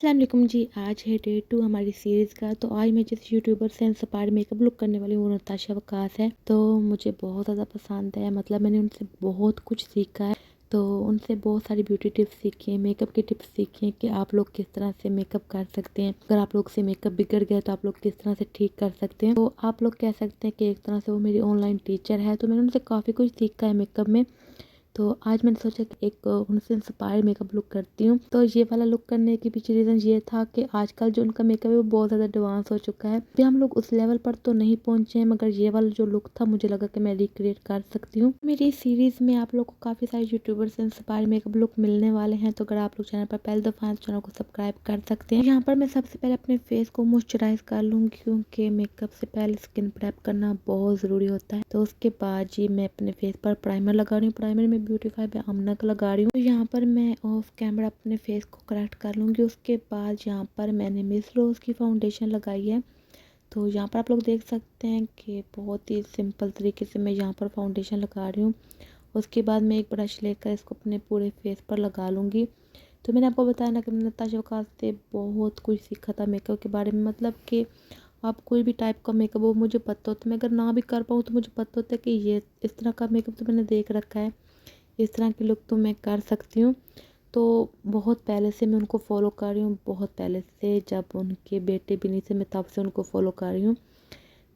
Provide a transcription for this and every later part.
अस्सलाम वालेकुम जी। आज है डे 2 हमारी सीरीज़ का। तो आज मैं जिस यूट्यूबर से इंस्पायर मेकअप लुक करने वाली हूँ वो नताशा वकास है। तो मुझे बहुत ज़्यादा पसंद है, मतलब मैंने उनसे बहुत कुछ सीखा है। तो उनसे बहुत सारी ब्यूटी टिप्स सीखी हैं, मेकअप की टिप्स सीखी हैं कि आप लोग किस तरह से मेकअप कर सकते हैं। अगर आप लोग से मेकअप बिगड़ गया तो आप लोग किस तरह से ठीक कर सकते हैं। तो आप लोग कह सकते हैं कि एक तरह से वो मेरी ऑनलाइन टीचर है। तो मैंने उनसे काफ़ी कुछ सीखा है मेकअप में। तो आज मैंने सोचा कि एक उनसे इंस्पायर मेकअप लुक करती हूँ। तो ये वाला लुक करने के पीछे रीज़न ये था कि आजकल जो उनका मेकअप है वो बहुत ज़्यादा एडवांस हो चुका है। अभी हम लोग उस लेवल पर तो नहीं पहुँचे हैं, मगर ये वाला जो लुक था मुझे लगा कि मैं रिक्रिएट कर सकती हूँ। मेरी इस सीरीज़ में आप लोग को काफ़ी सारे यूट्यूबर से इंस्पायर मेकअप लुक मिलने वाले हैं। तो अगर आप लोग चैनल पर पहली दफ़ा हैं तो चैनल को सब्सक्राइब कर सकते हैं। यहाँ पर मैं सबसे पहले अपने फेस को मॉइस्चराइज कर लूँगी, क्योंकि मेकअप से पहले स्किन प्रेप करना बहुत ज़रूरी होता है। तो उसके बाद जी मैं अपने फेस पर प्राइमर लगा रही हूँ। प्राइमर में ब्यूटीफाई बाय आमना का लगा रही हूँ। तो यहाँ पर मैं ऑफ कैमरा अपने फेस को करेक्ट कर लूँगी। उसके बाद यहाँ पर मैंने मिस रोज़ की फाउंडेशन लगाई है। तो यहाँ पर आप लोग देख सकते हैं कि बहुत ही सिंपल तरीके से मैं यहाँ पर फाउंडेशन लगा रही हूँ। उसके बाद मैं एक ब्रश लेकर इसको अपने पूरे फेस पर लगा लूँगी। तो मैंने आपको बताया ना कि मैंने नताशा वकास से बहुत कुछ सीखा था मेकअप के बारे में। मतलब कि आप कोई भी टाइप का मेकअप हो मुझे पता होता है। मैं अगर ना भी कर पाऊँ तो मुझे पता होता है कि ये इस तरह का मेकअप तो मैंने देख रखा है, इस तरह की लुक तो मैं कर सकती हूँ। तो बहुत पहले से मैं उनको फॉलो कर रही हूँ, बहुत पहले से, जब उनके बेटे भी नहीं थे मैं तब से उनको फॉलो कर रही हूँ।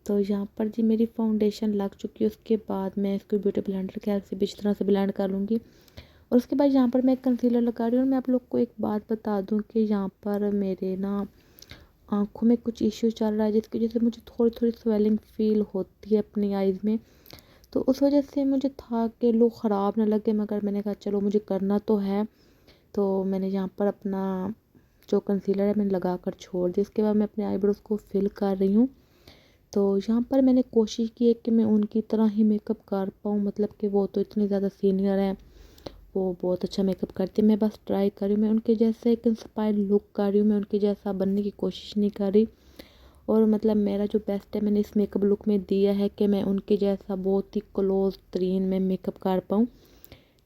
तो यहाँ पर जी मेरी फाउंडेशन लग चुकी है। उसके बाद मैं इसको ब्यूटी ब्लेंडर के हेल्प से भी इस तरह से ब्लेंड कर लूँगी। और उसके बाद यहाँ पर मैं कंसीलर लगा रही हूँ। और मैं आप लोग को एक बात बता दूँ कि यहाँ पर मेरे ना आँखों में कुछ इश्यू चल रहा है, जिसकी वजह से मुझे थोड़ी थोड़ी स्वेलिंग फील होती है अपनी आइज़ में। तो उस वजह से मुझे था कि लोग ख़राब ना लगे, मगर मैंने कहा चलो मुझे करना तो है। तो मैंने यहाँ पर अपना जो कंसीलर है मैंने लगा कर छोड़ दिया। इसके बाद मैं अपने आईब्रोज़ को फिल कर रही हूँ। तो यहाँ पर मैंने कोशिश की है कि मैं उनकी तरह ही मेकअप कर पाऊँ, मतलब कि वो तो इतनी ज़्यादा सीनियर हैं, वो बहुत अच्छा मेकअप करती है। मैं बस ट्राई कर रही हूँ, मैं उनके जैसे एक इंस्पायर लुक कर रही हूँ, मैं उनके जैसा बनने की कोशिश नहीं कर रही। और मतलब मेरा जो बेस्ट है मैंने इस मेकअप लुक में दिया है कि मैं उनके जैसा बहुत ही क्लोज तरीन में मेकअप कर पाऊँ।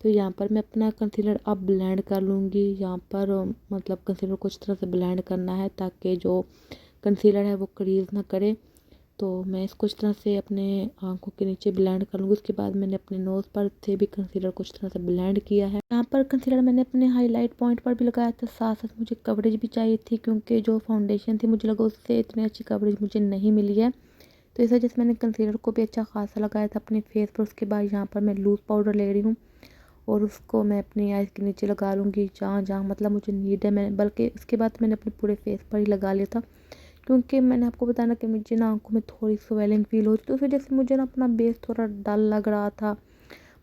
तो यहाँ पर मैं अपना कंसीलर अब ब्लेंड कर लूँगी। यहाँ पर मतलब कंसीलर को इस तरह से ब्लेंड करना है ताकि जो कंसीलर है वो क्रीज ना करे। तो मैं इसको इस तरह से अपने आँखों के नीचे ब्लेंड कर लूँगी। उसके बाद मैंने अपने नोज़ पर से भी कंसीलर को इस तरह से ब्लेंड किया है। यहाँ पर कंसीलर मैंने अपने हाईलाइट पॉइंट पर भी लगाया था, साथ साथ मुझे कवरेज भी चाहिए थी, क्योंकि जो फाउंडेशन थी मुझे लगा उससे इतनी अच्छी कवरेज मुझे नहीं मिली है। तो इस वजह से मैंने कंसीलर को भी अच्छा खासा लगाया था अपने फेस पर। उसके बाद यहाँ पर मैं लूज़ पाउडर ले रही हूँ और उसको मैं अपनी आइज़ के नीचे लगा लूँगी, जहाँ जहाँ मतलब मुझे नीड है। मैं बल्कि उसके बाद मैंने अपने पूरे फेस पर ही लगा लिया था, क्योंकि मैंने आपको बताया ना कि मुझे ना आँखों में थोड़ी स्वेलिंग फील होती, तो उस वजह से मुझे ना अपना बेस थोड़ा डल लग रहा था।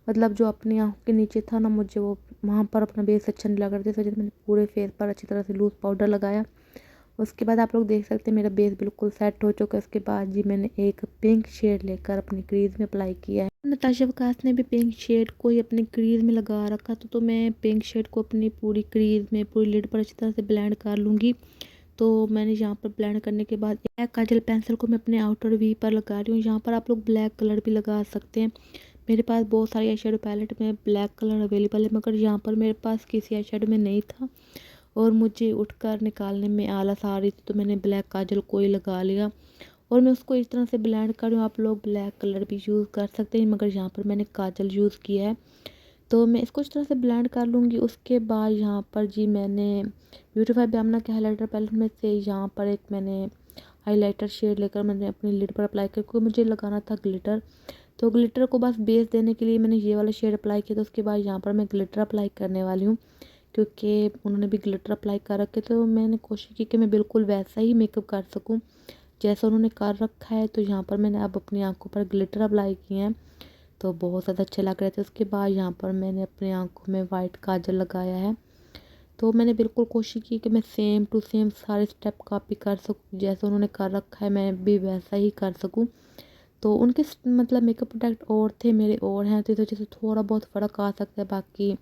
मतलब जो अपनी आँखों के नीचे था ना, मुझे वो वहाँ पर अपना बेस अच्छा नहीं लग रहा था। इस वजह से मैंने पूरे फेस पर अच्छी तरह से लूज़ पाउडर लगाया। उसके बाद आप लोग देख सकते हैं मेरा बेस बिल्कुल सेट हो चुका है। उसके बाद जी मैंने एक पिंक शेड लेकर अपनी क्रीज में अप्लाई किया है। नताशा वकास ने भी पिंक शेड को ही अपनी क्रीज में लगा रखा था, तो मैं पिंक शेड को अपनी पूरी क्रीज में, पूरी लिड पर अच्छी तरह से ब्लेंड कर लूँगी। तो मैंने यहाँ पर ब्लेंड करने के बाद ब्लैक काजल पेंसिल को मैं अपने आउटर वी पर लगा रही हूँ। यहाँ पर आप लोग ब्लैक कलर भी लगा सकते हैं। मेरे पास बहुत सारी आई शेडो पैलेट में ब्लैक कलर अवेलेबल है, मगर यहाँ पर मेरे पास किसी आई शेडो में नहीं था और मुझे उठकर निकालने में आलस आ रही थी, तो मैंने ब्लैक काजल को ही लगा लिया। और मैं उसको इस तरह से ब्लेंड कर रही हूँ। आप लोग ब्लैक कलर भी यूज़ कर सकते हैं, मगर यहाँ पर मैंने काजल यूज़ किया है। तो मैं इसको इस तरह से ब्लेंड कर लूँगी। उसके बाद यहाँ पर जी मैंने ब्यूटीफाई बामना के हाइलाइटर पैलेट में से यहाँ पर एक मैंने हाइलाइटर शेड लेकर मैंने अपनी लिड पर अप्लाई किया, क्योंकि मुझे लगाना था ग्लिटर। तो ग्लिटर को बस बेस देने के लिए मैंने ये वाला शेड अप्लाई किया। तो उसके बाद यहाँ पर मैं ग्लिटर अप्लाई करने वाली हूँ, क्योंकि उन्होंने भी ग्लिटर अप्लाई कर रखे। तो मैंने कोशिश की कि मैं बिल्कुल वैसा ही मेकअप कर सकूँ जैसा उन्होंने कर रखा है। तो यहाँ पर मैंने अब अपनी आँखों पर ग्लिटर अप्लाई किए हैं, तो बहुत ज़्यादा अच्छे लग रहे थे। उसके बाद यहाँ पर मैंने अपनी आँखों में वाइट काजल लगाया है। तो मैंने बिल्कुल कोशिश की कि मैं सेम टू सेम सारे स्टेप कॉपी कर सकूँ, जैसे उन्होंने कर रखा है मैं भी वैसा ही कर सकूँ। तो उनके मतलब मेकअप प्रोडक्ट और थे, मेरे और हैं, तो इस वजह से थोड़ा बहुत फ़र्क आ सकता है। बाकी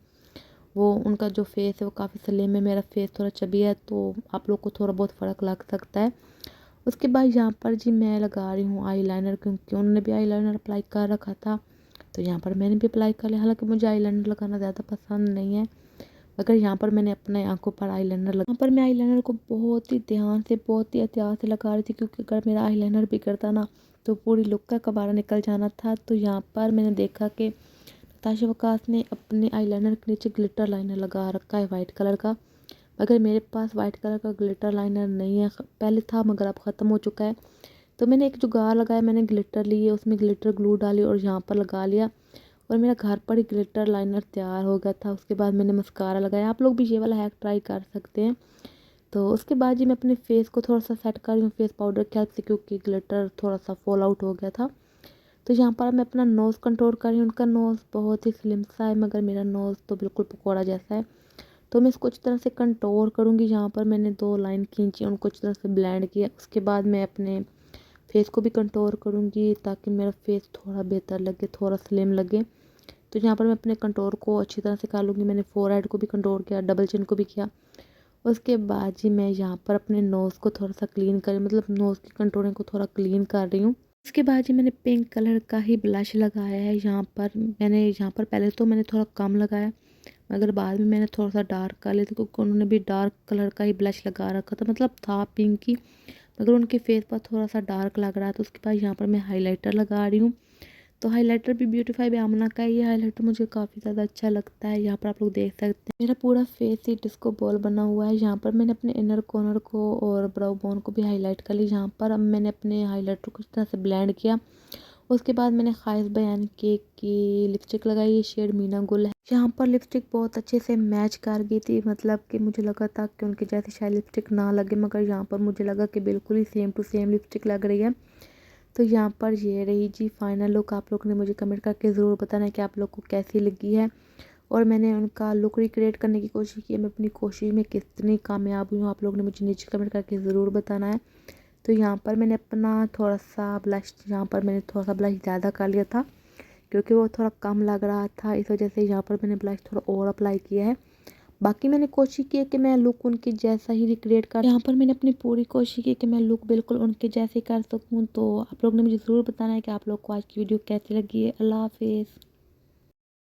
वो उनका जो फेस है वो काफ़ी स्लिम है, मेरा फेस थोड़ा चबी है, तो आप लोग को थोड़ा बहुत फ़र्क लग सकता है। उसके बाद यहाँ पर जी मैं लगा रही हूँ आईलाइनर, क्योंकि उन्होंने भी आईलाइनर अप्लाई कर रखा था, तो यहाँ पर मैंने भी अप्लाई कर लिया। हालांकि मुझे आईलाइनर लगाना ज़्यादा पसंद नहीं है, अगर यहाँ पर मैंने अपने आंखों पर आईलाइनर यहाँ पर मैं आईलाइनर को बहुत ही ध्यान से, बहुत ही एहतियात से लगा रही थी, क्योंकि अगर मेरा आईलाइनर बिगड़ता ना तो पूरी लुक का कबाड़ा निकल जाना था। तो यहाँ पर मैंने देखा कि नताशा वकास ने अपने आईलाइनर के नीचे ग्लिटर लाइनर लगा रखा है वाइट कलर का। मगर मेरे पास वाइट कलर का ग्लिटर लाइनर नहीं है, पहले था मगर अब ख़त्म हो चुका है। तो मैंने एक जुगाड़ लगाया, मैंने ग्लिटर लिए, उसमें ग्लिटर ग्लू डाली और यहाँ पर लगा लिया और मेरा घर पर ही ग्लिटर लाइनर तैयार हो गया था। उसके बाद मैंने मस्कारा लगाया। आप लोग भी ये वाला हैक ट्राई कर सकते हैं। तो उसके बाद जी मैं अपने फेस को थोड़ा सा सेट कर रही हूँ फेस पाउडर की हेल्प से, क्योंकि ग्लिटर थोड़ा सा फॉल आउट हो गया था। तो यहाँ पर मैं अपना नोज़ कंट्रोल कर रही हूँ। उनका नोज़ बहुत ही स्लिम सा है, मगर मेरा नोज़ तो बिल्कुल पकौड़ा जैसा है। तो मैं इसको अच्छी तरह से कंटोर करूँगी। यहाँ पर मैंने 2 लाइन खींची, उनको अच्छी तरह से ब्लेंड किया। उसके बाद मैं अपने फेस को भी कंटोर करूँगी ताकि मेरा फेस थोड़ा बेहतर लगे, थोड़ा स्लिम लगे। तो यहाँ पर मैं अपने कंटोर को अच्छी तरह से कर लूँगी। मैंने फोरहेड को भी कंटोर किया, डबल चिन को भी किया। उसके बाद जी मैं यहाँ पर अपने नोज़ को थोड़ा सा क्लीन करी, मतलब नोज़ की कंटोरिंग को थोड़ा क्लीन कर रही हूँ। उसके बाद जी मैंने पिंक कलर का ही ब्लश लगाया है। यहाँ पर पहले तो मैंने थोड़ा कम लगाया, मगर बाद में मैंने थोड़ा सा डार्क कर लिया था, क्योंकि उन्होंने भी डार्क कलर का ही ब्लश लगा रखा था, मतलब था पिंक ही, मगर उनके फेस पर थोड़ा सा डार्क लग रहा था। उसके बाद यहाँ पर मैं हाइलाइटर लगा रही हूँ। तो हाइलाइटर भी ब्यूटीफाई बामना का है। ये हाइलाइटर मुझे काफ़ी ज़्यादा अच्छा लगता है। यहाँ पर आप लोग देख सकते हैं मेरा पूरा फेस ही डिस्को बॉल बना हुआ है। यहाँ पर मैंने अपने इनर कॉर्नर को और ब्राउ बोन को भी हाईलाइट कर लिया। यहाँ पर अब मैंने अपने हाइलाइटर को इस तरह से ब्लेंड किया। उसके बाद मैंने ख़ाइस बयान केक की लिपस्टिक लगाई, ये शेड मीना गुल है। यहाँ पर लिपस्टिक बहुत अच्छे से मैच कर गई थी, मतलब कि मुझे लगा था कि उनकी जैसी शायद लिपस्टिक ना लगे, मगर यहाँ पर मुझे लगा कि बिल्कुल ही सेम टू सेम लिपस्टिक लग रही है। तो यहाँ पर ये रही जी फाइनल लुक। आप लोग ने मुझे कमेंट करके ज़रूर बताना है कि आप लोग को कैसी लगी है, और मैंने उनका लुक रिक्रिएट करने की कोशिश की है। मैं अपनी कोशिश में कितनी कामयाब हुई हूँ आप लोग ने मुझे नीचे कमेंट करके ज़रूर बताना है। तो यहाँ पर मैंने अपना थोड़ा सा ब्लश, यहाँ पर मैंने थोड़ा सा ब्लश ज़्यादा कर लिया था, क्योंकि वो थोड़ा कम लग रहा था, इस वजह से यहाँ पर मैंने ब्लश थोड़ा और अप्लाई किया है। बाकी मैंने कोशिश की है कि मैं लुक उनके जैसा ही रिक्रिएट कर, यहाँ पर मैंने अपनी पूरी कोशिश की कि मैं लुक बिल्कुल उनके जैसे कर सकूँ। तो आप लोग ने मुझे ज़रूर बताना है कि आप लोग को आज की वीडियो कैसी लगी है। अल्लाह हाफिज़।